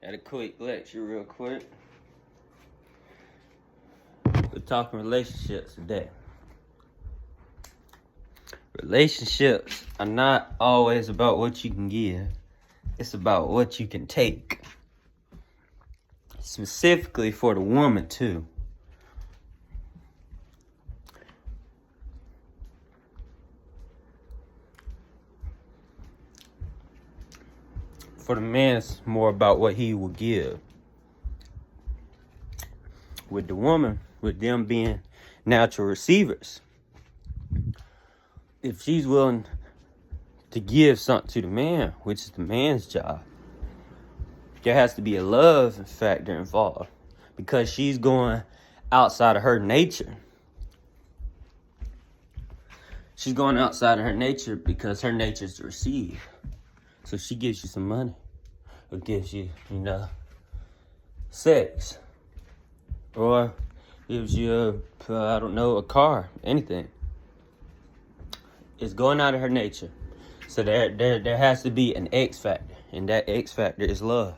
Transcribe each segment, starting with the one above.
Got a quick lecture real quick. We're talking relationships today. Relationships are not always about what you can give. It's about what you can take. Specifically for the woman too. For the man, it's more about what he will give. With the woman, with them being natural receivers, if she's willing to give something to the man, which is the man's job, there has to be a love factor involved because she's going outside of her nature. She's going outside of her nature because her nature is to receive. So she gives you some money or gives you, sex or gives you a car, anything. It's going out of her nature. So there has to be an X factor, and that X factor is love.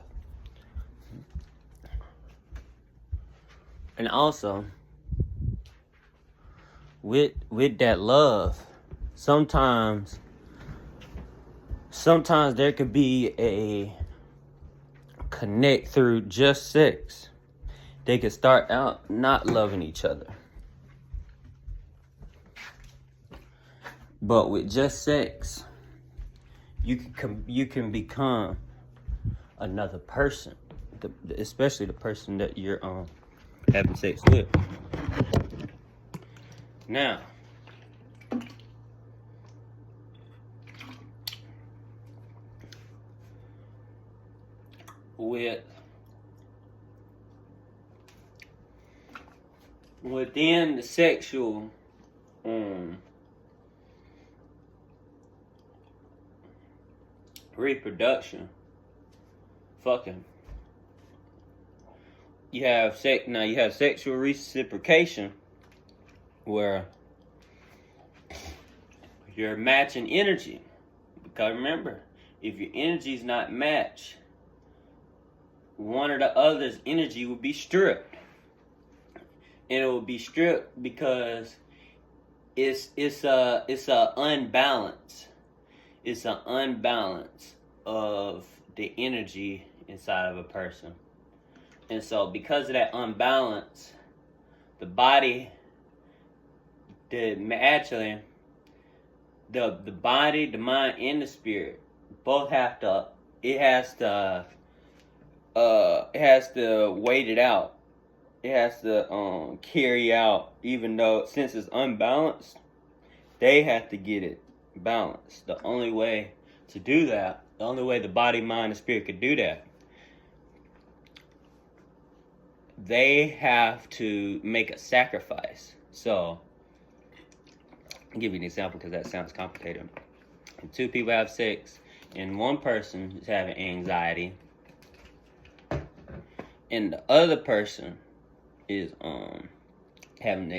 And also, with that love, sometimes there could be a connect through just sex. They could start out not loving each other. But with just sex, you can become another person, especially the person that you're having sex with. Now, within the sexual reproduction, fucking, you have sexual reciprocation, where you're matching energy. Because remember, if your energy is not matched, one or the other's energy will be stripped. And it will be stripped because it's a unbalance. It's an unbalance of the energy inside of a person. And so because of that unbalance, the body, the body, the mind, and the spirit both has to wait it out. It has to carry out, even though since it's unbalanced, they have to get it balanced. The only way to do that, the only way the body, mind, and spirit could do that, they have to make a sacrifice. So, I'll give you an example because that sounds complicated. If two people have sex and one person is having anxiety and the other person is having no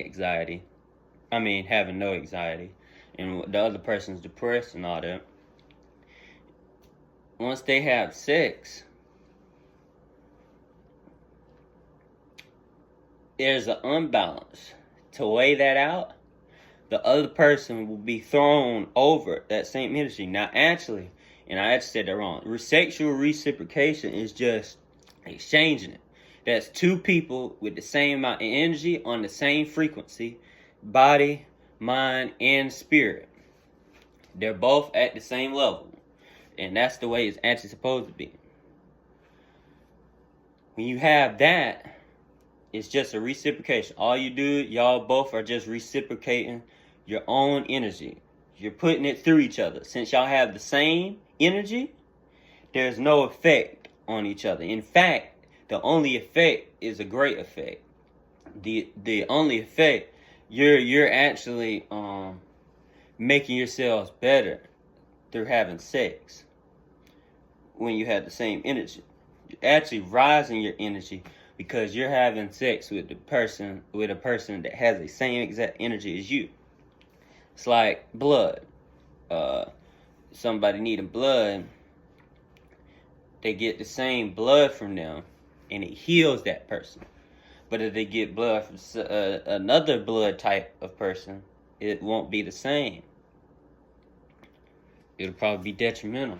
anxiety, and the other person's depressed and all that. Once they have sex, there's an unbalance. To weigh that out, the other person will be thrown over that same energy. Now, actually, and I actually said that wrong. Sexual reciprocation is just exchanging it. That's two people with the same amount of energy on the same frequency, body, mind, and spirit. They're both at the same level. And that's the way it's actually supposed to be. When you have that, it's just a reciprocation. All you do, y'all both are just reciprocating your own energy. You're putting it through each other. Since y'all have the same energy, there's no effect on each other. In fact, the only effect is a great effect. The only effect, you're actually making yourselves better through having sex when you have the same energy. You're actually rising your energy because you're having sex with a person that has the same exact energy as you. It's like blood. Somebody needing blood, they get the same blood from them, and it heals that person. But if they get blood from another blood type of person, it won't be the same. It'll probably be detrimental.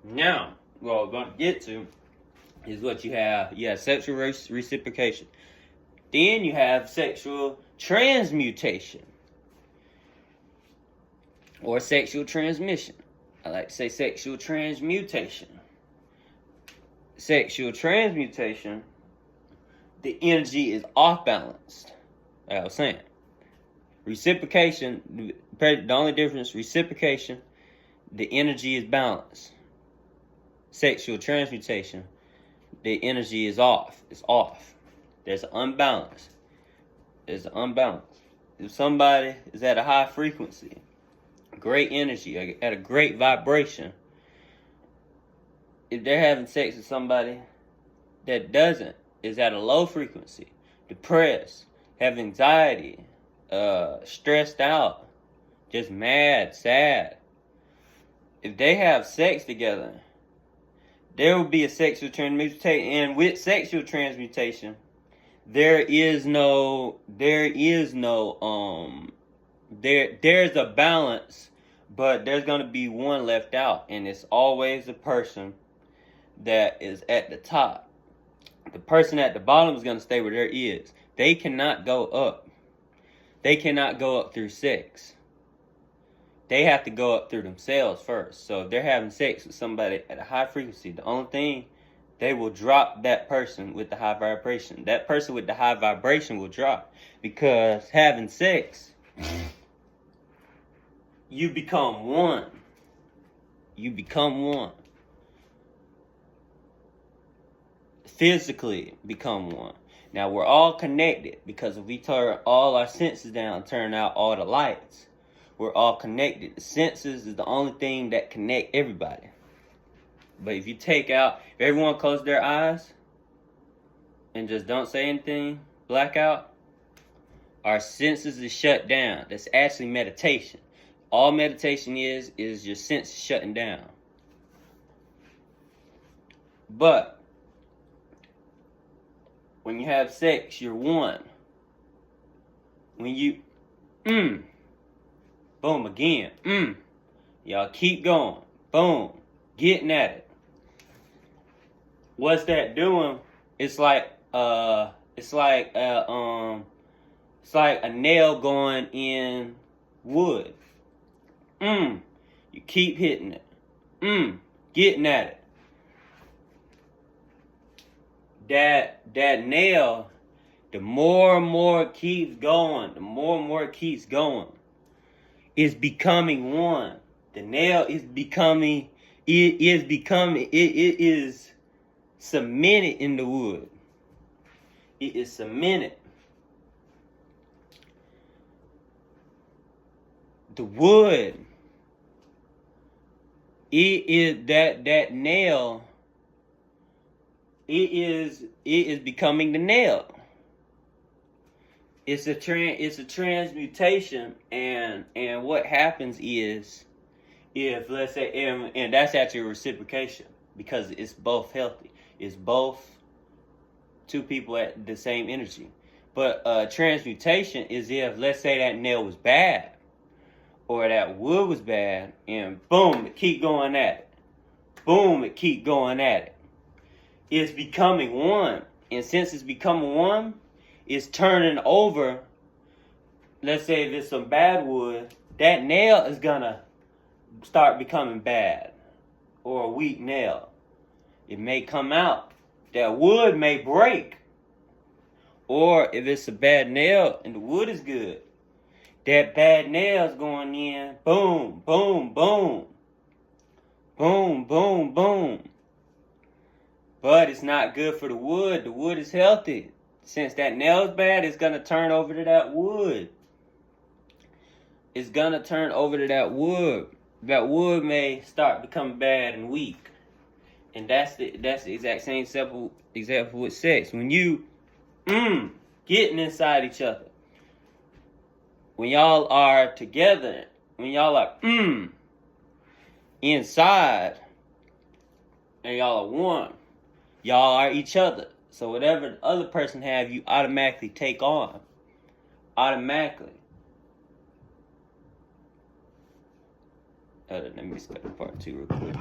Now, what we're going to get to is what you have. You have sexual reciprocation. Then you have sexual transmutation. Or sexual transmission. I like to say sexual transmutation. Sexual transmutation, the energy is off balanced. Like I was saying. Reciprocation, the only difference, reciprocation, the energy is balanced. Sexual transmutation, the energy is off. It's off. There's an unbalance. There's an unbalance. If somebody is at a high frequency, great energy, at a great vibration, if they're having sex with somebody that doesn't, is at a low frequency, depressed, have anxiety, stressed out, just mad, sad, if they have sex together, there will be a sexual transmutation. And with sexual transmutation, there's a balance, but there's going to be one left out, and it's always the person that is at the top. The person at the bottom is going to stay where there is. They cannot go up. They cannot go up through sex. They have to go up through themselves first. So if they're having sex with somebody at a high frequency, the only thing, they will drop that person with the high vibration. That person with the high vibration will drop. Because having sex, you become one. You become one. Physically become one. Now we're all connected, because if we turn all our senses down, turn out all the lights, we're all connected. The senses is the only thing that connect everybody. But if you take out, if everyone close their eyes and just don't say anything, blackout, our senses is shut down. That's actually meditation. All meditation is your senses shutting down. But when you have sex, you're one. When you, boom, again, y'all keep going, boom, getting at it. What's that doing? It's like a nail going in wood. You keep hitting it. Getting at it. That nail, the more and more it keeps going, it's becoming one. The nail is becoming, it is cemented in the wood. It is cemented. The wood, it is that nail, it is becoming the nail. It's a transmutation, and what happens is, if let's say, and that's actually reciprocation, because it's both healthy. It's both two people at the same energy. But transmutation is if, let's say, that nail was bad, or that wood was bad, and boom, it keep going at it. Boom, it keep going at it. It's becoming one. And since it's becoming one, it's turning over. Let's say if it's some bad wood, that nail is gonna start becoming bad, or a weak nail. It may come out. That wood may break. Or if it's a bad nail and the wood is good, that bad nail's going in, boom, boom, boom. Boom, boom, boom. But it's not good for the wood. The wood is healthy. Since that nail is bad, it's going to turn over to that wood. It's going to turn over to that wood. That wood may start becoming bad and weak. And that's the exact same example with sex. When you getting inside each other, when y'all are together, when y'all are inside, and y'all are one. Y'all are each other. So whatever the other person have, you automatically take on. Automatically. Let me skip part 2 real quick.